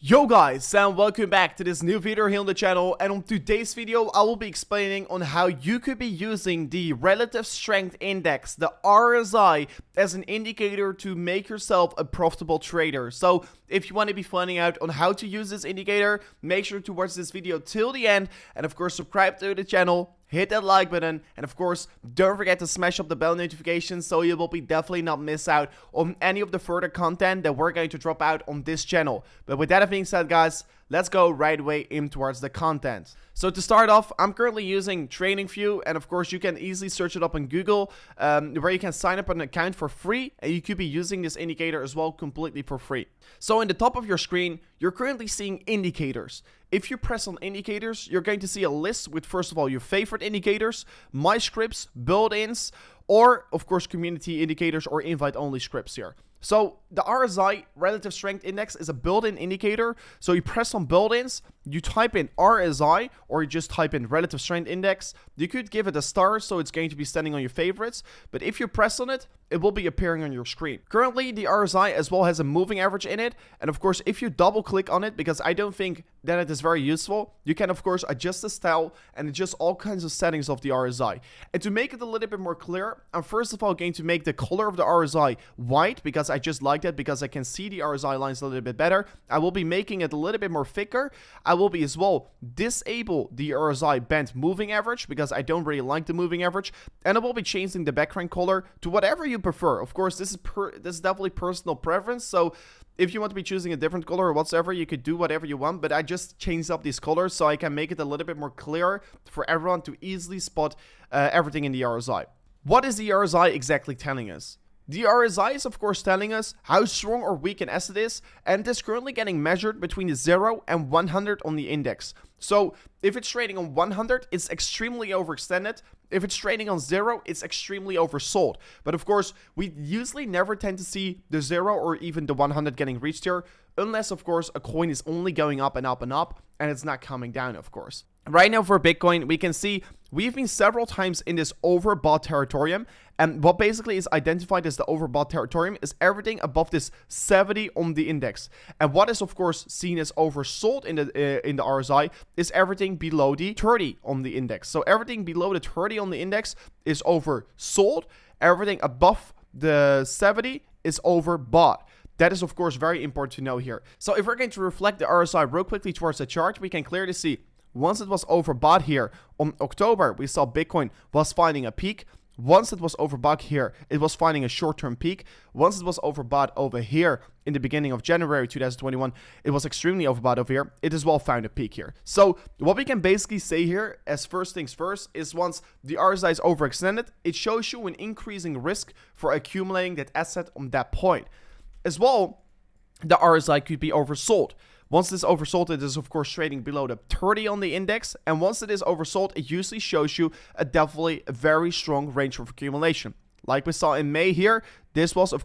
Yo guys, and welcome back to this new video here on the channel. And on today's video I will be explaining on how you could be using the relative strength index, the RSI, as an indicator to make yourself a profitable trader. So if you want to be finding out on how to use this indicator, make sure to watch this video till the end, and of course subscribe to the channel. Hit that like button, and of course don't forget to smash up the bell notification so you will be definitely not miss out on any of the further content that we're going to drop out on this channel. But with that being said guys, let's go right away in towards the content. So to start off, I'm currently using TradingView, and of course you can easily search it up on Google, where you can sign up an account for free, and you could be using this indicator as well completely for free. So in the top of your screen, you're currently seeing indicators. If you press on indicators, you're going to see a list with, first of all, your favorite indicators, my scripts, build-ins, or of course community indicators or invite-only scripts here. So the RSI, Relative Strength Index, is a built-in indicator. So you press on built-ins, you type in RSI, or you just type in Relative Strength Index. You could give it a star, so it's going to be standing on your favorites. But if you press on it, it will be appearing on your screen. Currently, the RSI as well has a moving average in it. And of course, if you double click on it, because I don't think that it is very useful, you can of course adjust the style and adjust all kinds of settings of the RSI. And to make it a little bit more clear, I'm first of all going to make the color of the RSI white, because I just like that, because I can see the RSI lines a little bit better. I will be making it a little bit more thicker. I will be as well disable the RSI band moving average, because I don't really like the moving average. And I will be changing the background color to whatever you prefer. Of course, this is definitely personal preference. So if you want to be choosing a different color or whatsoever, you could do whatever you want, but I just changed up these colors so I can make it a little bit more clear for everyone to easily spot everything in the RSI. What is the RSI exactly telling us? The RSI is of course telling us how strong or weak an asset is, and it is currently getting measured between 0 and 100 on the index. So if it's trading on 100, it's extremely overextended. If it's trading on 0, it's extremely oversold. But of course, we usually never tend to see the 0 or even the 100 getting reached here, unless of course a coin is only going up and up and up, and it's not coming down, of course. Right now for Bitcoin, we can see we've been several times in this overbought territorium, and what basically is identified as the overbought territorium is everything above this 70 on the index. And what is of course seen as oversold in the RSI is everything below the 30 on the index. So everything below the 30 on the index is oversold. Everything above the 70 is overbought. That is of course very important to know here. So if we're going to reflect the RSI real quickly towards the chart, we can clearly see once it was overbought here on October, we saw Bitcoin was finding a peak. Once it was overbought here, it was finding a short-term peak. Once it was overbought over here in the beginning of January 2021, it was extremely overbought over here. It as well found a peak here. So what we can basically say here as first things first is once the RSI is overextended, it shows you an increasing risk for accumulating that asset on that point. As well, the RSI could be oversold. Once it is oversold, it is of course trading below the 30 on the index, and once it is oversold, it usually shows you a definitely very strong range of accumulation. Like we saw in May here, this was of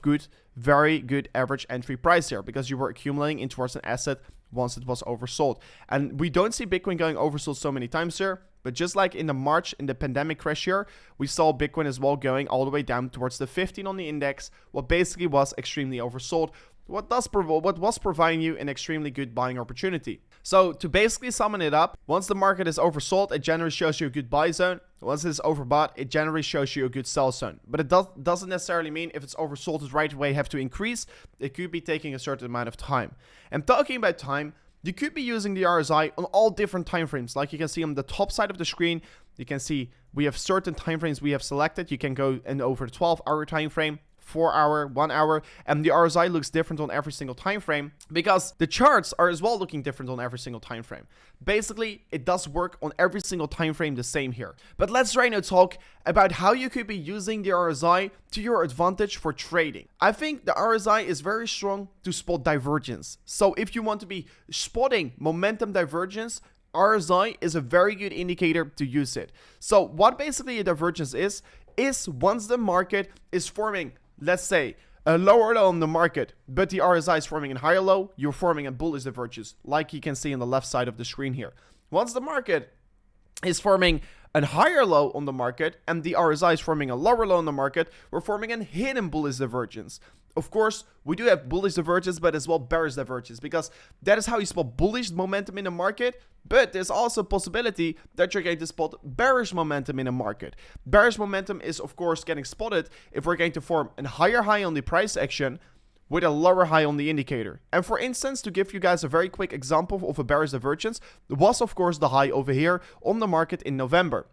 very good average entry price here, because you were accumulating in towards an asset once it was oversold. And we don't see Bitcoin going oversold so many times here, but just like in the March, in the pandemic crash here, we saw Bitcoin as well going all the way down towards the 15 on the index, what basically was extremely oversold. What was providing you an extremely good buying opportunity. So to basically sum it up, once the market is oversold, it generally shows you a good buy zone. Once it is overbought, it generally shows you a good sell zone. But it doesn't necessarily mean if it's oversold, it right away have to increase. It could be taking a certain amount of time. And talking about time, you could be using the RSI on all different time frames. Like you can see on the top side of the screen, you can see we have certain time frames we have selected. You can go in over the 12-hour time frame, 4-hour, 1 hour, and the RSI looks different on every single time frame, because the charts are as well looking different on every single time frame. Basically, it does work on every single time frame the same here. But let's right now talk about how you could be using the RSI to your advantage for trading. I think the RSI is very strong to spot divergence. So if you want to be spotting momentum divergence, RSI is a very good indicator to use it. So what basically a divergence is once the market is forming, let's say, a lower low on the market, but the RSI is forming a higher low, you're forming a bullish divergence, like you can see on the left side of the screen here. Once the market is forming a higher low on the market and the RSI is forming a lower low on the market, we're forming a hidden bullish divergence. Of course, we do have bullish divergence, but as well bearish divergence, because that is how you spot bullish momentum in the market. But there's also a possibility that you're going to spot bearish momentum in the market. Bearish momentum is, of course, getting spotted if we're going to form a higher high on the price action with a lower high on the indicator. And for instance, to give you guys a very quick example of a bearish divergence, was of course the high over here on the market in November.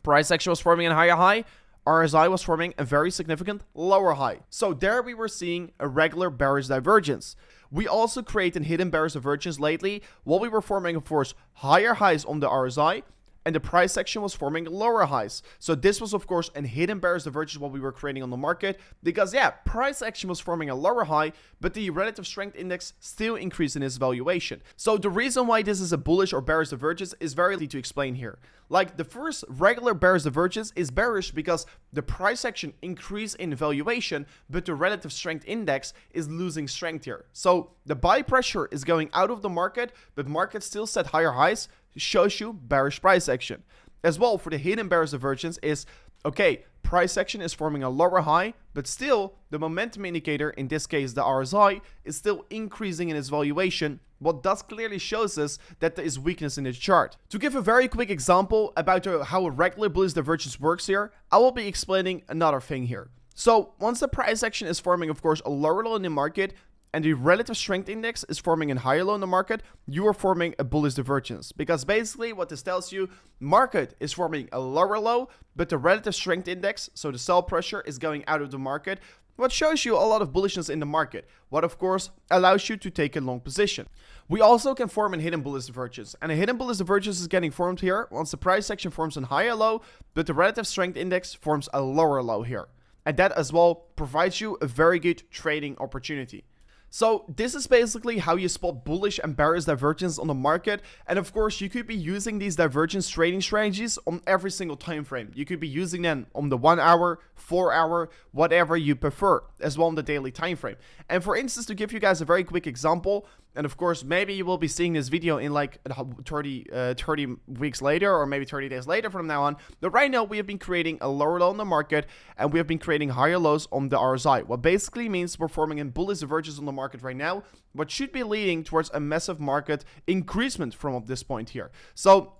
Price action was forming a higher high, RSI was forming a very significant lower high. So there we were seeing a regular bearish divergence. We also created hidden bearish divergence lately, while we were forming, of course, higher highs on the RSI, and the price action was forming lower highs. So this was, of course, a hidden bearish divergence what we were creating on the market, because yeah, price action was forming a lower high, but the relative strength index still increased in its valuation. So the reason why this is a bullish or bearish divergence is very easy to explain here. Like, the first regular bearish divergence is bearish because the price action increased in valuation, but the relative strength index is losing strength here. So the buy pressure is going out of the market, but market still set higher highs, shows you bearish price action. As well, for the hidden bearish divergence is, okay, price action is forming a lower high, but still the momentum indicator, in this case the RSI, is still increasing in its valuation. What does clearly shows us that there is weakness in the chart. To give a very quick example about how a regular bullish divergence works here, I will be explaining another thing here. So once the price action is forming, of course, a lower low in the market, and the relative strength index is forming a higher low in the market, you are forming a bullish divergence. Because basically what this tells you, market is forming a lower low, but the relative strength index, so the sell pressure, is going out of the market, what shows you a lot of bullishness in the market, what of course allows you to take a long position. We also can form a hidden bullish divergence, and a hidden bullish divergence is getting formed here once the price action forms a higher low, but the relative strength index forms a lower low here. And that as well provides you a very good trading opportunity. So this is basically how you spot bullish and bearish divergence on the market. And of course, you could be using these divergence trading strategies on every single time frame. You could be using them on the 1 hour, 4 hour, whatever you prefer, as well on the daily time frame. And for instance, to give you guys a very quick example, and of course, maybe you will be seeing this video in like 30 weeks later, or maybe 30 days later from now on. But right now, we have been creating a lower low on the market, and we have been creating higher lows on the RSI. What basically means we're forming a bullish divergence on the market right now, what should be leading towards a massive market increasement from this point here. So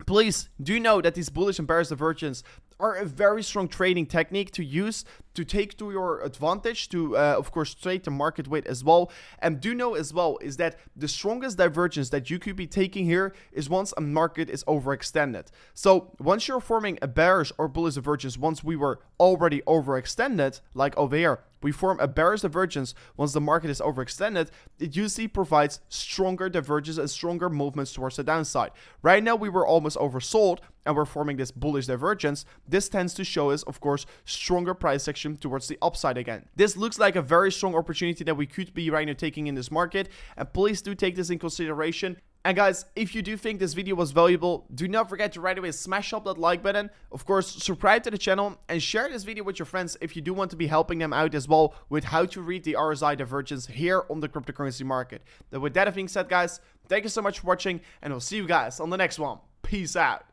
please do know that these bullish and bearish divergence are a very strong trading technique to use to take to your advantage, to of course trade the market with as well. And do know as well is that the strongest divergence that you could be taking here is once a market is overextended. So once you're forming a bearish or bullish divergence, once we were already overextended, like over here, we form a bearish divergence once the market is overextended, it usually provides stronger divergence and stronger movements towards the downside. Right now we were almost oversold and we're forming this bullish divergence. This tends to show us, of course, stronger price action towards the upside again. This looks like a very strong opportunity that we could be right now taking in this market, and please do take this in consideration. And guys, if you do think this video was valuable, do not forget to right away smash up that like button. Of course, subscribe to the channel and share this video with your friends if you do want to be helping them out as well with how to read the RSI divergence here on the cryptocurrency market. Then with that being said, guys, thank you so much for watching, and I'll see you guys on the next one. Peace out.